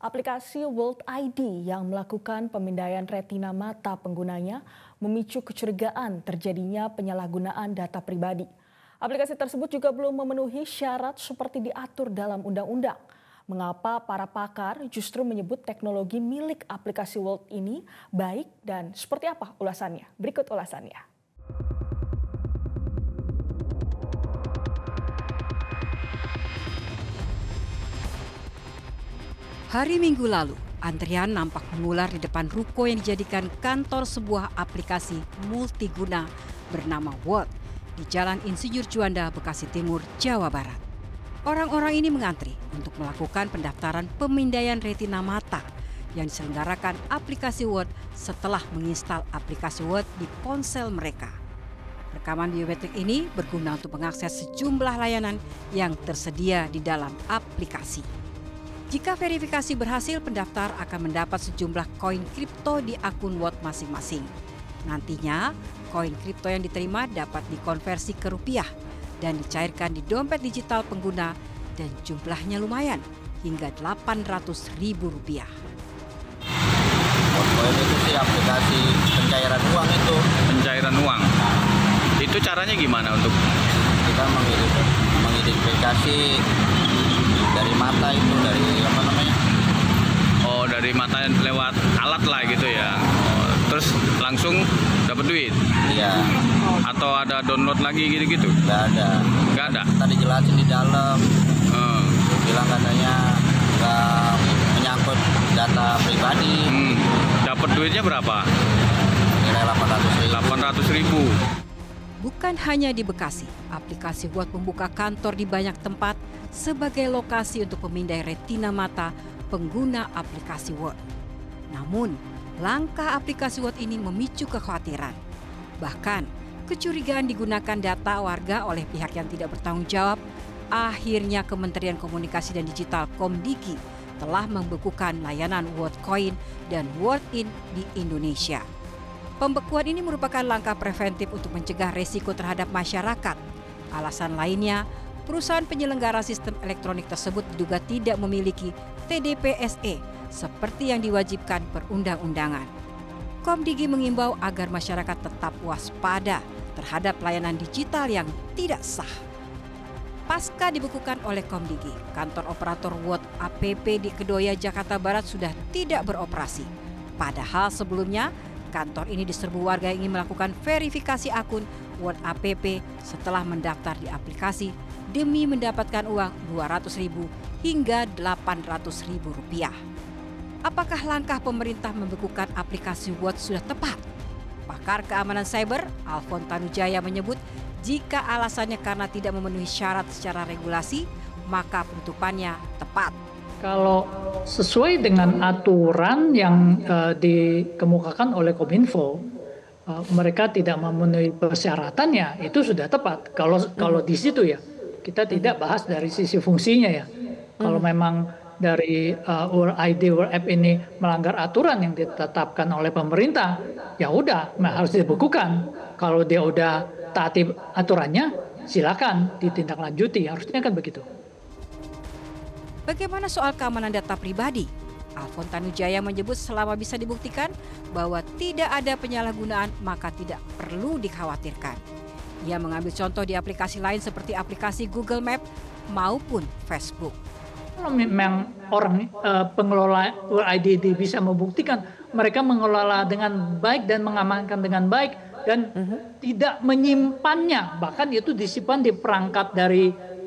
Aplikasi World ID yang melakukan pemindaian retina mata penggunanya memicu kecurigaan terjadinya penyalahgunaan data pribadi. Aplikasi tersebut juga belum memenuhi syarat seperti diatur dalam undang-undang. Mengapa para pakar justru menyebut teknologi milik aplikasi World ini baik dan seperti apa ulasannya? Berikut ulasannya. Hari Minggu lalu, antrian nampak mengular di depan ruko yang dijadikan kantor sebuah aplikasi multiguna bernama World di Jalan Insinyur Juanda, Bekasi Timur, Jawa Barat. Orang-orang ini mengantri untuk melakukan pendaftaran pemindaian retina mata yang diselenggarakan aplikasi World setelah menginstal aplikasi World di ponsel mereka. Rekaman biometrik ini berguna untuk mengakses sejumlah layanan yang tersedia di dalam aplikasi. Jika verifikasi berhasil, pendaftar akan mendapat sejumlah koin kripto di akun World masing-masing. Nantinya, koin kripto yang diterima dapat dikonversi ke rupiah dan dicairkan di dompet digital pengguna dan jumlahnya lumayan, hingga Rp800.000. Worldcoin itu sih aplikasi pencairan uang itu. Pencairan uang? Itu caranya gimana untuk? Kita mengidentifikasi dari mata itu, dari apa namanya? Oh, dari mata lewat alat lah gitu ya. Oh, terus langsung dapat duit? Iya. Atau ada download lagi gitu-gitu? Nggak ada. Nggak ada? Tadi jelasin di dalam. Bilang katanya nggak menyangkut data pribadi. Dapat duitnya berapa? Nilai Rp800.000. Bukan hanya di Bekasi, aplikasi World membuka kantor di banyak tempat sebagai lokasi untuk pemindai retina mata pengguna aplikasi World. Namun, langkah aplikasi World ini memicu kekhawatiran. Bahkan, kecurigaan digunakan data warga oleh pihak yang tidak bertanggung jawab. Akhirnya Kementerian Komunikasi dan Digital Komdigi telah membekukan layanan Worldcoin dan Worldin di Indonesia. Pembekuan ini merupakan langkah preventif untuk mencegah resiko terhadap masyarakat. Alasan lainnya, perusahaan penyelenggara sistem elektronik tersebut diduga tidak memiliki TDP/SE seperti yang diwajibkan perundang-undangan. Komdigi mengimbau agar masyarakat tetap waspada terhadap layanan digital yang tidak sah. Pasca dibekukan oleh Komdigi, kantor operator World App di Kedoya, Jakarta Barat sudah tidak beroperasi. Padahal sebelumnya, kantor ini diserbu warga yang ingin melakukan verifikasi akun World App setelah mendaftar di aplikasi demi mendapatkan uang Rp200.000 hingga Rp800.000. Apakah langkah pemerintah membekukan aplikasi World sudah tepat? Pakar keamanan cyber Alfon Tanujaya menyebut jika alasannya karena tidak memenuhi syarat secara regulasi, maka penutupannya tepat. Kalau sesuai dengan aturan yang dikemukakan oleh Kominfo, mereka tidak memenuhi persyaratannya, itu sudah tepat. Kalau di situ ya, kita tidak bahas dari sisi fungsinya ya. Kalau memang dari World ID, World App ini melanggar aturan yang ditetapkan oleh pemerintah, ya udah harus dibekukan. Kalau dia udah taati aturannya, silakan ditindaklanjuti. Harusnya kan begitu. Bagaimana soal keamanan data pribadi? Alfon Tanujaya menyebut selama bisa dibuktikan bahwa tidak ada penyalahgunaan, maka tidak perlu dikhawatirkan. Ia mengambil contoh di aplikasi lain seperti aplikasi Google Map maupun Facebook. Kalau memang orang pengelola World ID bisa membuktikan mereka mengelola dengan baik dan mengamankan dengan baik dan tidak menyimpannya, bahkan itu disimpan di perangkat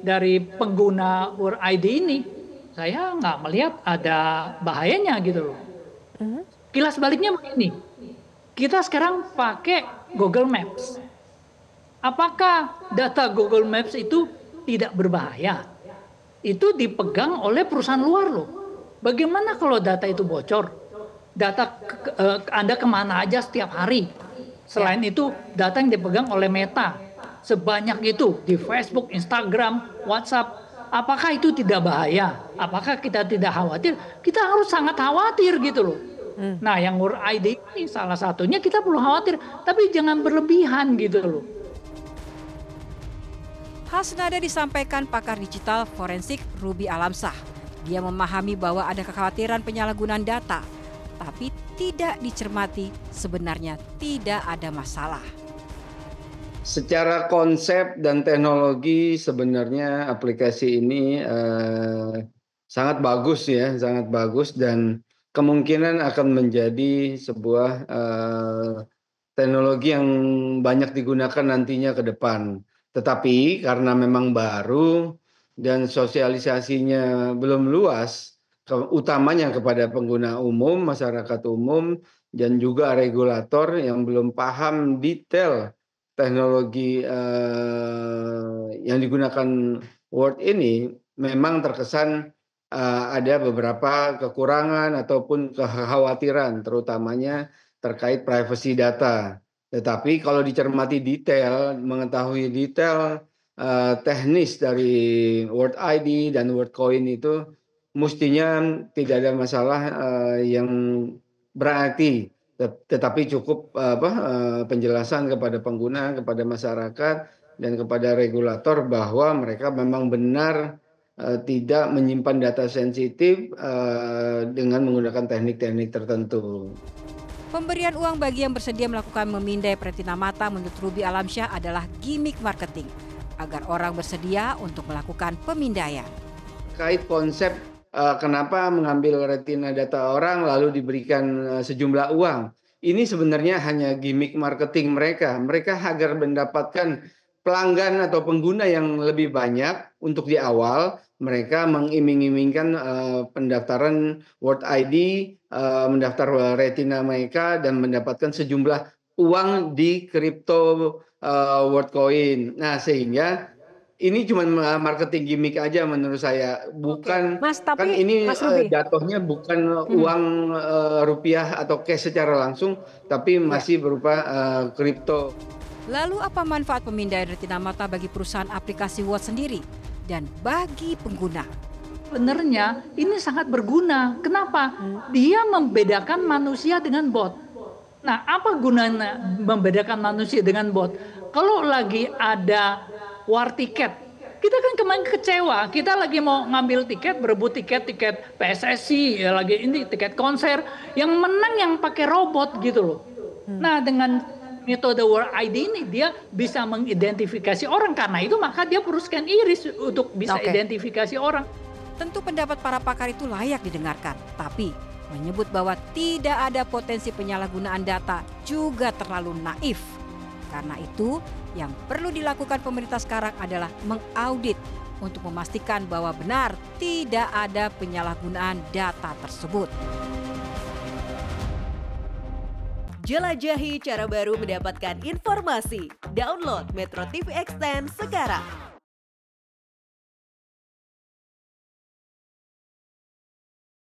dari pengguna World ID ini, saya nggak melihat ada bahayanya gitu loh. Kilas baliknya begini, kita sekarang pakai Google Maps. Apakah data Google Maps itu tidak berbahaya? Itu dipegang oleh perusahaan luar loh. Bagaimana kalau data itu bocor? Data Anda kemana aja setiap hari? Selain itu, data yang dipegang oleh Meta sebanyak itu di Facebook, Instagram, WhatsApp. Apakah itu tidak bahaya? Apakah kita tidak khawatir? Kita harus sangat khawatir gitu loh. Nah, yang World ID ini salah satunya kita perlu khawatir, tapi jangan berlebihan gitu loh. Hal senada disampaikan pakar digital forensik Ruby Alamsah. Dia memahami bahwa ada kekhawatiran penyalahgunaan data, tapi tidak dicermati sebenarnya tidak ada masalah. Secara konsep dan teknologi sebenarnya aplikasi ini sangat bagus ya, sangat bagus dan kemungkinan akan menjadi sebuah teknologi yang banyak digunakan nantinya ke depan. Tetapi karena memang baru dan sosialisasinya belum luas, utamanya kepada pengguna umum, masyarakat umum, dan juga regulator yang belum paham detail teknologi yang digunakan Word ini, memang terkesan ada beberapa kekurangan ataupun kekhawatiran, terutamanya terkait privasi data. Tetapi kalau dicermati detail, mengetahui detail teknis dari Word ID dan Word Coin itu, mestinya tidak ada masalah yang berarti. Tetapi cukup penjelasan kepada pengguna, kepada masyarakat, dan kepada regulator bahwa mereka memang benar tidak menyimpan data sensitif dengan menggunakan teknik-teknik tertentu. Pemberian uang bagi yang bersedia melakukan memindai retina mata menurut Ruby Alamsyah adalah gimmick marketing agar orang bersedia untuk melakukan pemindaian. Terkait konsep kenapa mengambil retina data orang lalu diberikan sejumlah uang. Ini sebenarnya hanya gimmick marketing mereka. Mereka agar mendapatkan pelanggan atau pengguna yang lebih banyak untuk di awal. Mereka mengiming-imingkan pendaftaran Word ID, mendaftar retina mereka, dan mendapatkan sejumlah uang di kripto Word Coin. Nah, sehingga ini cuma marketing gimmick aja menurut saya, bukan. Mas, tapi, kan ini Mas Ruby, jatuhnya bukan uang rupiah atau cash secara langsung, tapi masih berupa kripto. Lalu apa manfaat pemindaian retina mata bagi perusahaan aplikasi Word sendiri dan bagi pengguna? Sebenarnya ini sangat berguna. Kenapa? Dia membedakan manusia dengan bot. Nah, apa gunanya membedakan manusia dengan bot? Kalau lagi ada war tiket, kita kan kemarin kecewa, kita lagi mau ngambil tiket, berebut tiket PSSI, ya lagi ini tiket konser, yang menang yang pakai robot gitu loh. Nah, dengan metode Word ID ini dia bisa mengidentifikasi orang, karena itu maka dia perlu scan iris untuk bisa identifikasi orang. Tentu pendapat para pakar itu layak didengarkan, tapi menyebut bahwa tidak ada potensi penyalahgunaan data juga terlalu naif. Karena itu, yang perlu dilakukan pemerintah sekarang adalah mengaudit untuk memastikan bahwa benar tidak ada penyalahgunaan data tersebut. jelajahi cara baru mendapatkan informasi. Download Metro TV Extend sekarang.